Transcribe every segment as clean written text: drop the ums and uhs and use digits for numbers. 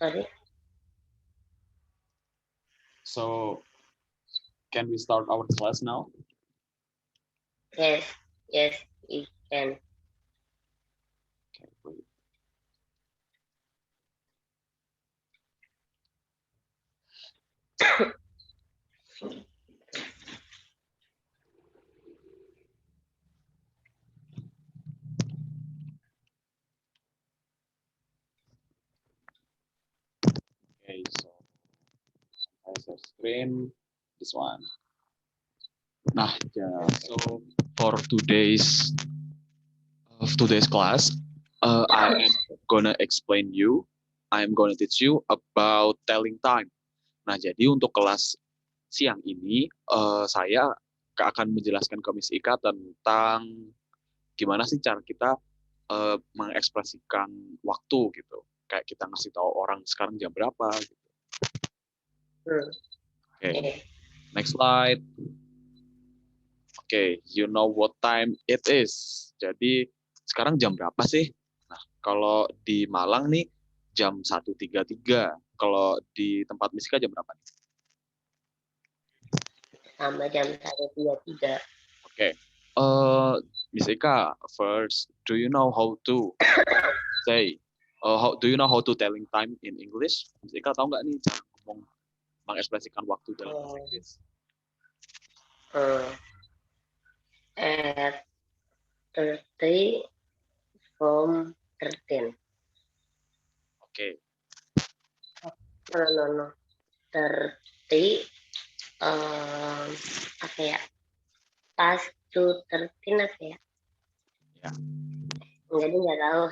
Sorry. So, can we start our class now? Yes, yes, you can. Okay, wait. Okay, so I share screen this one. Nah, yeah. So for today's class, I am gonna explain you. I am gonna teach you about telling time. Nah, jadi untuk kelas siang ini, saya akan menjelaskan ke Miss Ika tentang gimana sih cara kita mengekspresikan waktu gitu. Kayak kita ngasih tahu orang sekarang jam berapa. Gitu. Oke, next slide. Oke, you know what time it is. Jadi sekarang jam berapa sih? Nah, kalau di Malang nih jam 1.33. Kalau di tempat Miss Ika jam berapa nih? Sama jam 1.33. Oke. Miss Ika, first, do you know how to say, do you know how to telling time in English? Miss Ika tahu nggak nih cara ngomong mengekspresikan waktu dalam bahasa Inggris? At 30 from 13. Oke. No. 30 apa ya? Pas to 13 apa ya? Ya. Jadi nggak tahu.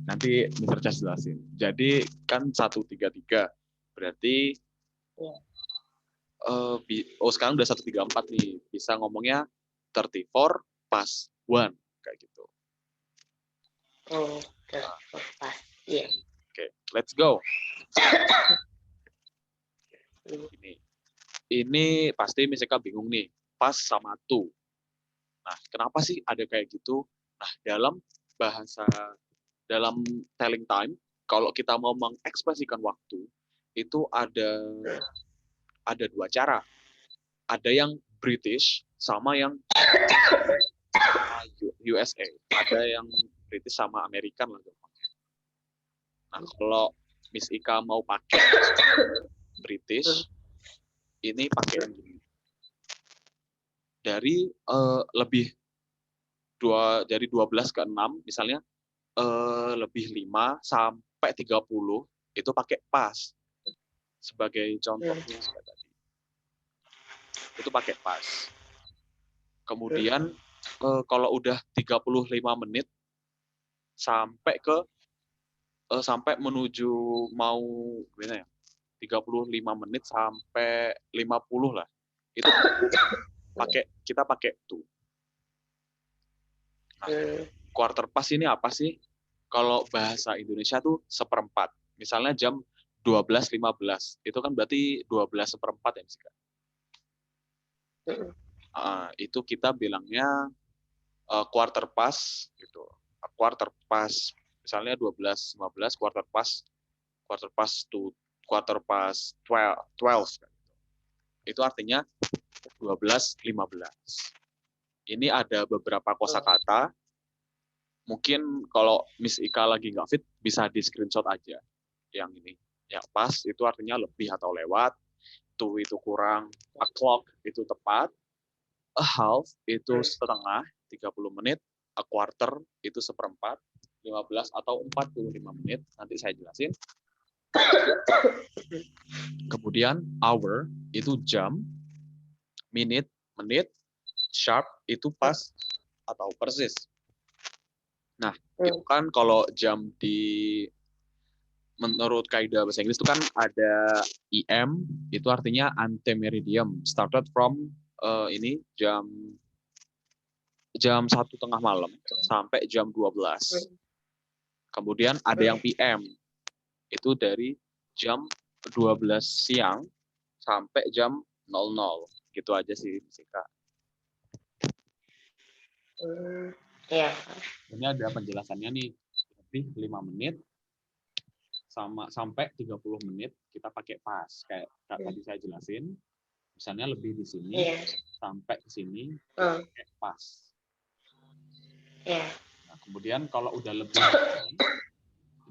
Nanti Mr. Chas jelasin. Jadi kan 1.33. Berarti sekarang udah 1.34 nih. Bisa ngomongnya 34 pas 1 kayak gitu. Oh, 34 pas. Iya. Oke, let's go. Ini pasti Miss Eka bingung nih. Pas sama to. Nah, kenapa sih ada kayak gitu? Nah, dalam telling time, kalau kita mau mengekspresikan waktu, itu ada dua cara. Ada yang British sama yang USA. Ada yang British sama American lah. Nah, kalau Miss Ika mau pakai British, ini pakai yang gini. Dari dari 12 ke 6, misalnya lebih 5 sampai 30, itu pakai pas. Sebagai contohnya tadi. Itu pakai pas. Kemudian kalau udah 35 menit sampai menuju mau gimana ya? 35 menit sampai 50 lah. Itu kita pakai to. Nah, quarter past ini apa sih? Kalau bahasa Indonesia tuh seperempat. Misalnya jam 12.15. Itu kan berarti 12 seperempat ya, Miska? Itu kita bilangnya quarter past gitu. Quarter past misalnya 12.15, quarter past to quarter past 12. Itu artinya 12.15. Ini ada beberapa kosakata. Mungkin kalau Miss Ika lagi nggak fit, bisa di screenshot aja yang ini. Ya pas itu artinya lebih atau lewat, to itu kurang, o'clock itu tepat, a half itu setengah, 30 menit, a quarter itu seperempat, 15 atau 45 menit, nanti saya jelasin. Kemudian hour itu jam, minute, menit, sharp itu pas atau persis. Nah, itu kan kalau jam menurut kaidah bahasa Inggris itu kan ada EM, itu artinya antemeridium, started from ini jam 1 tengah malam sampai jam 12. Kemudian ada yang PM, itu dari jam 12 siang sampai jam 00. Gitu aja sih, Kak. Iya. Ini ada penjelasannya nih, lebih 5 menit sampai 30 menit kita pakai pas. Kayak tadi saya jelasin, misalnya lebih di sini Iya. sampai ke sini kita pakai pas. Iya. Nah, kemudian kalau udah lebih dari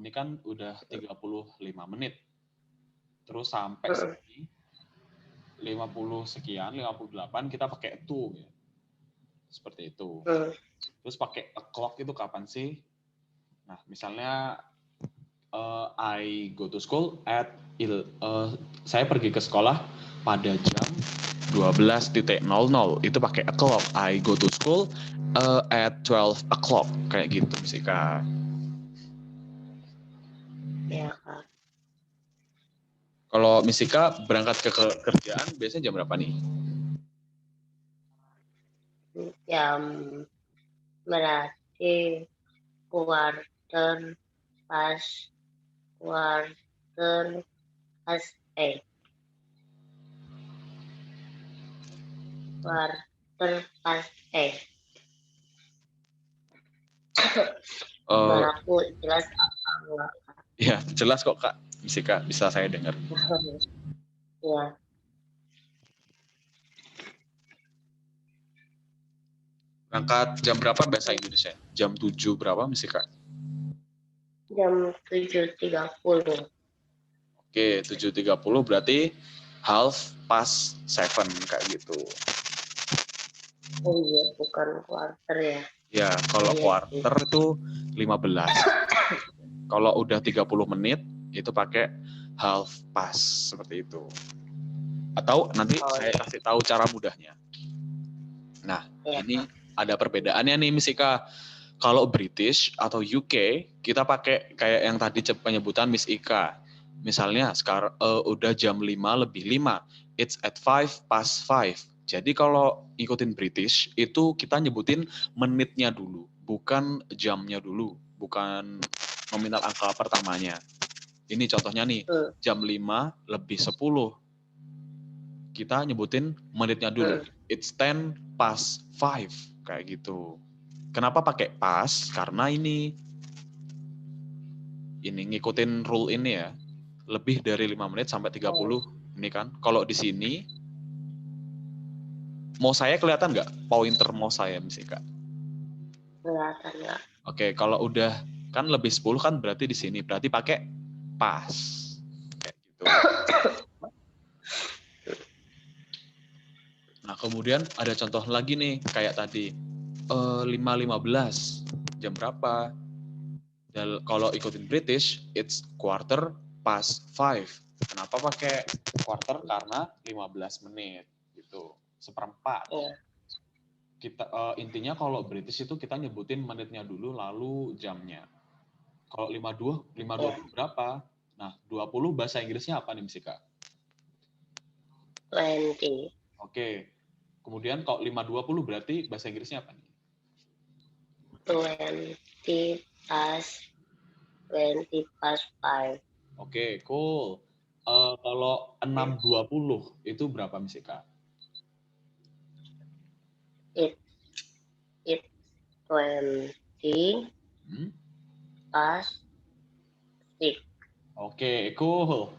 ini kan udah 35 menit. Terus sampai sini 50 sekian, 58 kita pakai to ya. Seperti itu. Terus pakai a clock itu kapan sih? Nah, misalnya I go to school at saya pergi ke sekolah pada jam 12.00 itu pakai a clock. I go to school at 12 o'clock kayak gitu Miss Ika. Iya, Kak. Kalau Miss Ika berangkat ke kerjaan biasanya jam berapa nih? Jam berarti quarter past Suara aku jelas enggak? Ya, jelas kok Kak. Miss Ika, bisa saya dengar. Iya. Berangkat jam berapa bahasa Indonesia? Jam 7 berapa Miss Ika? Jam 7.30. Oke, 7.30 berarti half past 7 kayak gitu. Oh iya, bukan quarter ya. Ya, kalau Iya, quarter itu 15. Kalau udah 30 menit itu pakai half past seperti itu. Atau nanti saya kasih tahu cara mudahnya. Nah, ini ada perbedaannya nih Miss Ika. Kalau British atau UK, kita pakai kayak yang tadi penyebutan Miss Ika. Misalnya sekarang udah jam 5 lebih 5. It's at 5 past 5. Jadi kalau ikutin British, itu kita nyebutin menitnya dulu, bukan jamnya dulu, bukan nominal angka pertamanya. Ini contohnya nih, jam 5 lebih 10. Kita nyebutin menitnya dulu. It's 10 past 5. Kayak gitu. Kenapa pakai pas? Karena ini ngikutin rule ini ya. Lebih dari 5 menit sampai 30 ini kan. Kalau di sini mau saya kelihatan nggak pointer mau saya Miss Ika? Kelihatan nggak? Oke, kalau udah kan lebih 10 kan berarti di sini. Berarti pakai pas. Kayak gitu. Nah, kemudian ada contoh lagi nih kayak tadi 5.15 jam berapa? Dan kalau ikutin British, it's quarter past 5. Kenapa pakai quarter? Karena 15 menit gitu, seperempat. Kita intinya kalau British itu kita nyebutin menitnya dulu lalu jamnya. Kalau 52 itu berapa? Nah, 20 bahasa Inggrisnya apa nih, Miss Ika? 20. Oke. Kemudian kalau 5.20 berarti bahasa Inggrisnya apa nih? 20 past 5. Oke, cool. Kalau 6.20 itu berapa, Miss Ika? It's 20 past 6. Oke, cool.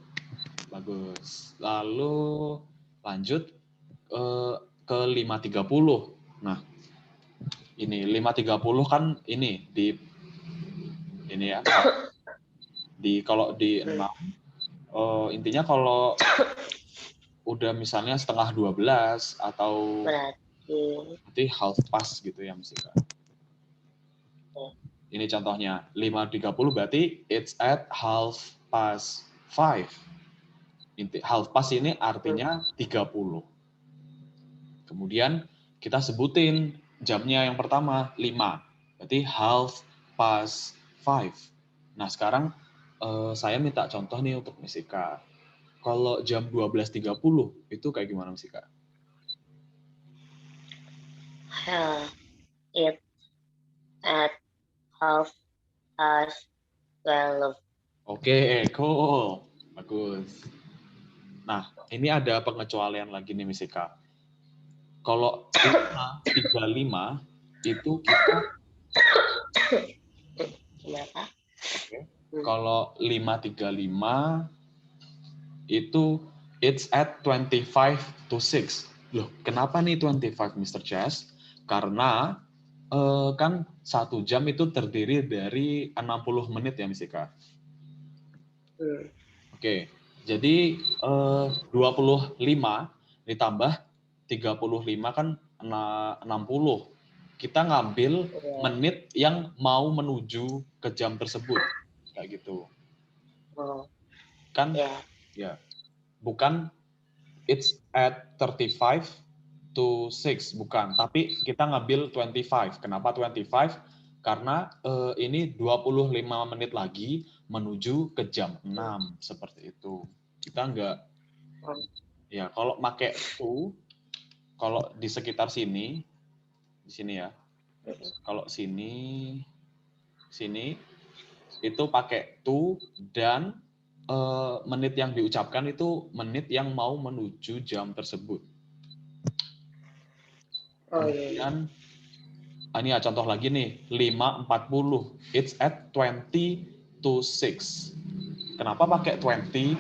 Bagus. Lalu lanjut ke 5.30. Nah, ini 5.30 kan ini ya. Kalau di 6 intinya kalau udah misalnya setengah 12 atau berarti half past gitu ya Miss Ika. Ini contohnya 5.30 berarti it's at half past 5. Half past ini artinya 30. Kemudian kita sebutin jamnya yang pertama 5. Berarti half past 5. Nah, sekarang saya minta contoh nih untuk Miss Ika. Kalau jam 12.30 itu kayak gimana Miss Ika? It's at half past 12. Oke, cool. Bagus. Nah, ini ada pengecualian lagi nih Miss Ika. Kalau 5.35 itu kita Kenapa? Oke. Kalau 5.35 itu it's at 25 to 6. Loh, kenapa nih 25, Mr. Chess? Karena kan 1 jam itu terdiri dari 60 menit ya, Miss Ika. Oke, jadi 25 ditambah 35 kan 60. Kita ngambil menit yang mau menuju ke jam tersebut. Kayak gitu. Kan ya. Bukan it's at 35 to 6, bukan. Tapi kita ngambil 25. Kenapa 25? Karena ini 25 menit lagi menuju ke jam 6, seperti itu. Kita enggak, ya kalau pakai to, kalau di sekitar sini, di sini ya, kalau sini, itu pakai to, dan menit yang diucapkan itu menit yang mau menuju jam tersebut. Kemudian, ini ya contoh lagi nih, 5.40. It's at 20 to 6. Kenapa pakai 20?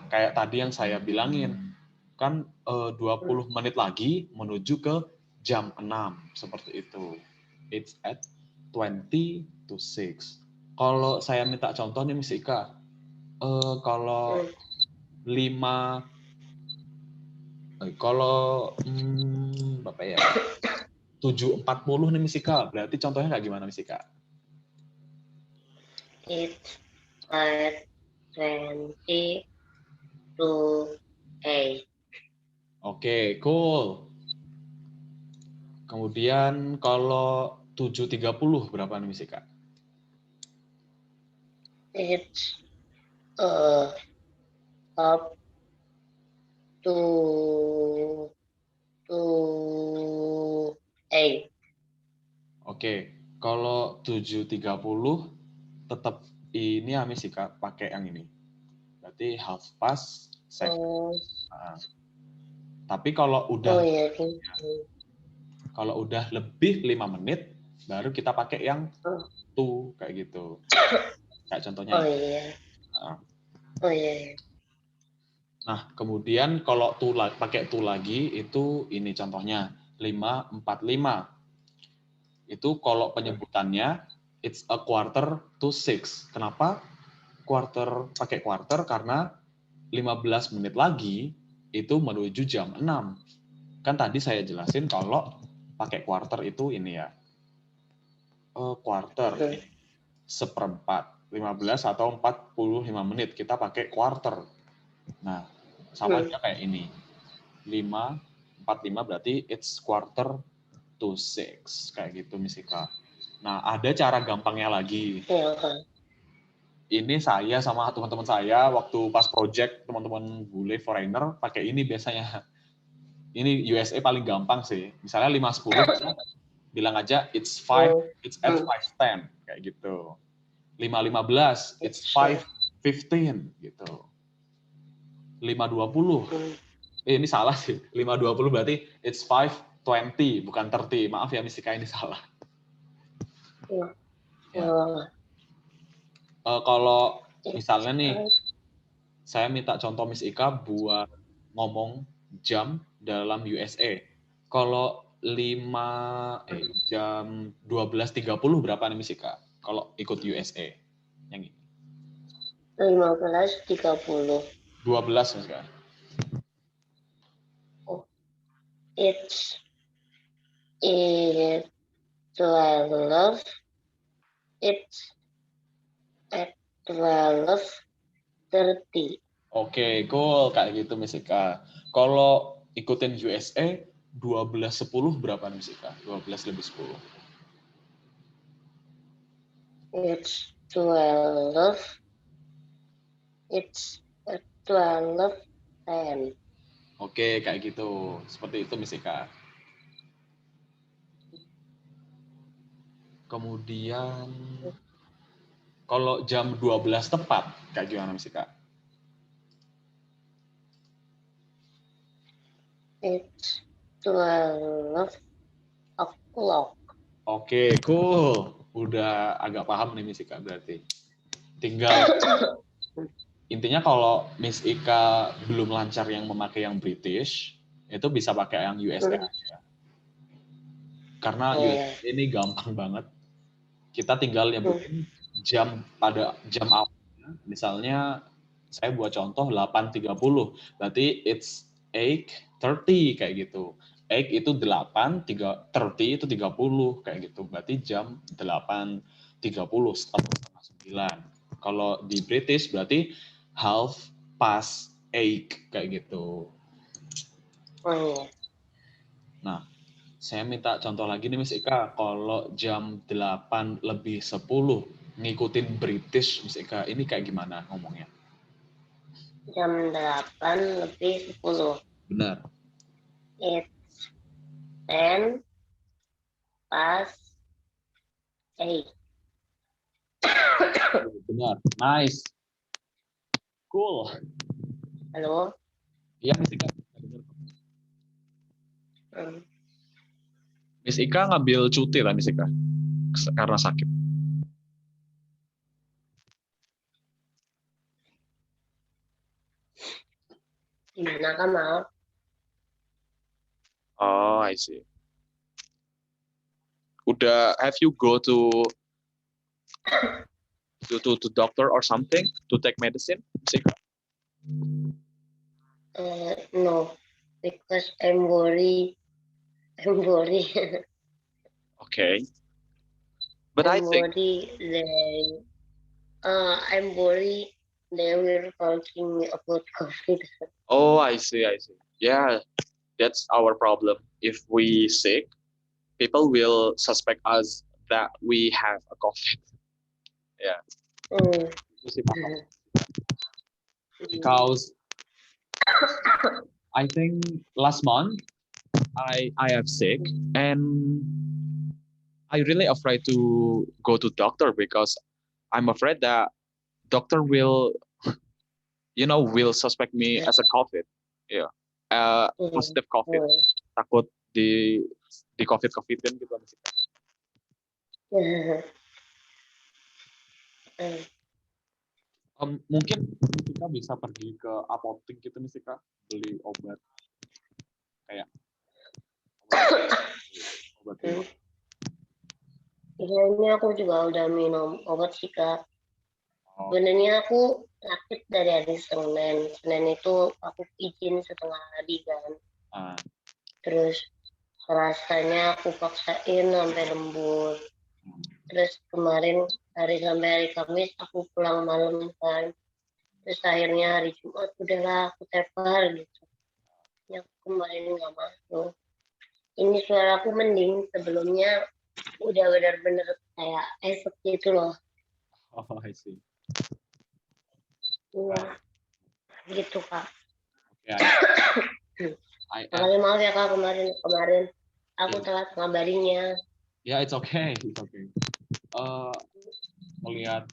Kayak tadi yang saya bilangin. Kan 20 menit lagi menuju ke jam 6. Seperti itu. It's at 20 to 6. Kalau saya minta contoh nih, Miss Ika. Kalau 5... Kalau berapa ya? 7.40 nih Miss Ika. Berarti contohnya kayak gimana Miss Ika? It's at 20 to 8. Oke, cool. Kemudian kalau 7.30 berapa nih Miss Ika? It's up to 8. Oke, kalau 7.30 tetap ini ya Miss Ika pakai yang ini. Berarti half past second. Tapi kalau udah kalau udah lebih 5 menit baru kita pakai yang to kayak gitu. Kayak contohnya ini. Nah, kemudian kalau pakai to lagi itu ini contohnya 5.45. Itu kalau penyebutannya it's a quarter to 6. Kenapa pakai quarter? Karena 15 menit lagi itu menuju jam 6. Kan tadi saya jelasin kalau pakai quarter itu ini ya. Quarter seperempat. 15 atau 45 menit kita pakai quarter. Nah, sama aja kayak ini. 5.45 berarti it's quarter to 6. Kayak gitu, Miss Ika. Nah, ada cara gampangnya lagi. Ini saya sama teman-teman saya waktu pas project teman-teman bule foreigner pakai ini biasanya. Ini USA paling gampang sih. Misalnya 5.10 bilang aja it's at 5.10 kayak gitu. 5.15 it's 5.15 gitu. 5.20 ini salah sih. 5.20 berarti it's 5.20 bukan 30. Maaf ya Miss Ika ini salah. Ya. Kalau misalnya nih, saya minta contoh Miss Ika buat ngomong jam dalam USA. Kalau jam 12.30 berapa nih Miss Ika? Kalau ikut USA. Yang ini. 15.30. 12 Miss Ika. It's 12. It's at 12:30. Oke, cool. Kayak gitu, Miss Ika. Kalau ikutin USA, 12.10 berapa nih, Miss Ika? 12 lebih 10. It's 12. It's at 12:10. Oke, kayak gitu. Seperti itu, Miss Ika. Kemudian, kalau jam 12 tepat, kayak gimana, Miss Ika? It's 12 o'clock. Oke, cool. Udah agak paham nih, Miss Ika, berarti. tinggal intinya kalau Miss Ika belum lancar yang memakai yang British, itu bisa pakai yang USA aja. Karena Oh, USA ini gampang banget. Kita tinggal nyebutin jam pada jam awalnya. Misalnya saya buat contoh 8.30, berarti it's 8:30 kayak gitu. 8 itu 8, 30 itu 30 kayak gitu. Berarti jam 8.30, setengah 9. Kalau di British berarti half past 8 kayak gitu. oh iya. Nah, saya minta contoh lagi nih Miss Ika, kalau jam 8 lebih 10 ngikutin British Miss Ika, ini kayak gimana ngomongnya? Jam 8:10. Benar. It's 10 past 8. Benar. Nice. Cool. Halo? Iya Miss Ika. Hmm. Miss Ika ngambil cuti lah Miss Ika karena sakit. Gimana kan maaf? Oh, I see. Udah have you go to doctor or something to take medicine Miss Ika? No, because I'm worried. I'm worried. Okay. But I I'm think worried I'm worried they will talking about COVID. oh, I see. Yeah, that's our problem. If we sick, people will suspect us that we have a COVID. Yeah, Hmm. itu sih masalah. Because I think last month I have sick and I really afraid to go to doctor because I'm afraid that doctor will will suspect me as a COVID. Yeah, positive COVID. Takut di COVID-COVIDin gitu. Mungkin kita bisa pergi ke apotek gitu nih sih Kak, beli obat kayak obat ini. Iya, ini aku juga udah minum obat sih Kak. Oh, Sebenarnya aku sakit dari hari Senin. Senin itu aku izin setengah hari kan. ah, Terus rasanya aku paksain sampai lembur. Terus kemarin sampai hari Kamis aku pulang malam kan. Terus akhirnya hari Jumat udahlah aku tepar gitu. Ya kemarin nggak masuk. Ini suara aku mending, sebelumnya udah benar-benar kayak efek gitu loh. oh, I see. Iya, gitu Kak. Yeah, Makanya maaf ya Kak, kemarin aku yeah, telat ngabarinnya. yeah, it's okay. Melihat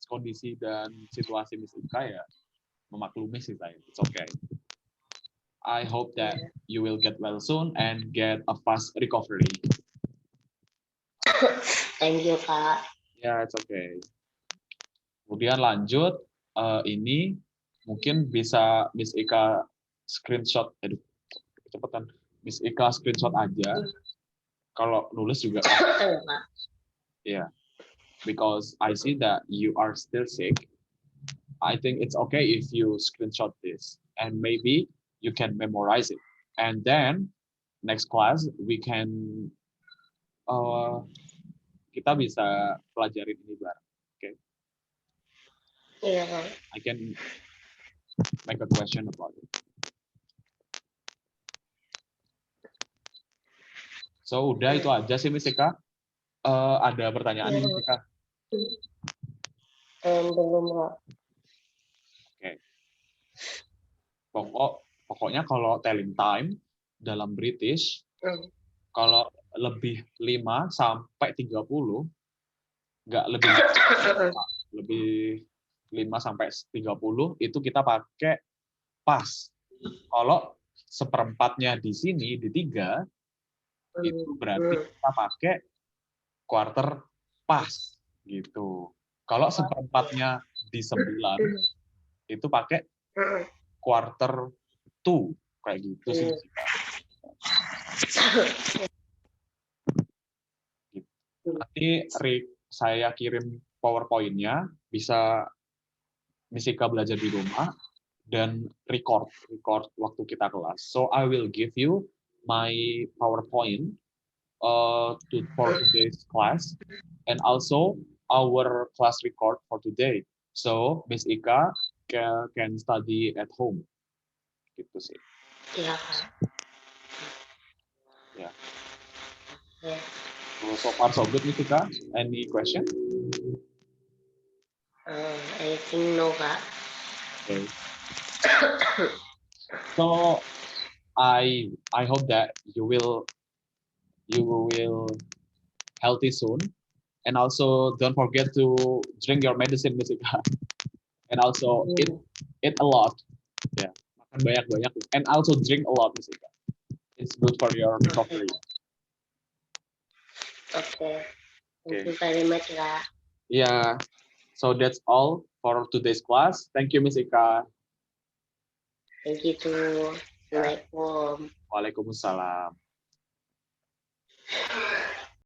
kondisi dan situasi Miss Ika ya memaklumi sih saya. It's okay. I hope that you will get well soon and get a fast recovery. Thank you Kak. Yeah, it's okay. Kemudian lanjut, ini mungkin bisa Miss Ika screenshot, cepetan, Miss Ika screenshot aja. Kalau nulis juga, yeah, because I see that you are still sick. I think it's okay if you screenshot this, and maybe you can memorize it, and then next class we can kita bisa pelajarin ini bareng. Okay? Iya Kak. I can make a question about it. So udah itu aja sih Miss Ika. Ada pertanyaan nih Miss Ika? Belum Kak. Oke. Pokoknya kalau telling time dalam British, kalau lebih 5 sampai 30, nggak lebih 5 sampai 30 itu kita pakai pas. Kalau seperempatnya di sini di 3 itu berarti kita pakai quarter pas gitu. Kalau seperempatnya di 9, itu pakai quarter 2. Kayak gitu sih, Miss Ika. Nanti saya kirim PowerPoint-nya, bisa Miss Ika belajar di rumah, dan record waktu kita kelas. So I will give you my PowerPoint for today's class, and also our class record for today. So Miss Ika can study at home. Gitu sih. Iya, Kak. Ya. Ya. So far so good, Miss Ika. Any question? I think no, Kak. Okay. So I hope that you will healthy soon, and also don't forget to drink your medicine, Miss Ika, and also eat a lot. Ya, makan banyak-banyak, and also drink a lot, Miss Ika. It's good for your recovery. Okay. Thank you very much, Kak. Yeah. So that's all for today's class. Thank you, Miss Ika. Thank you too. Assalamualaikum. Waalaikumsalam.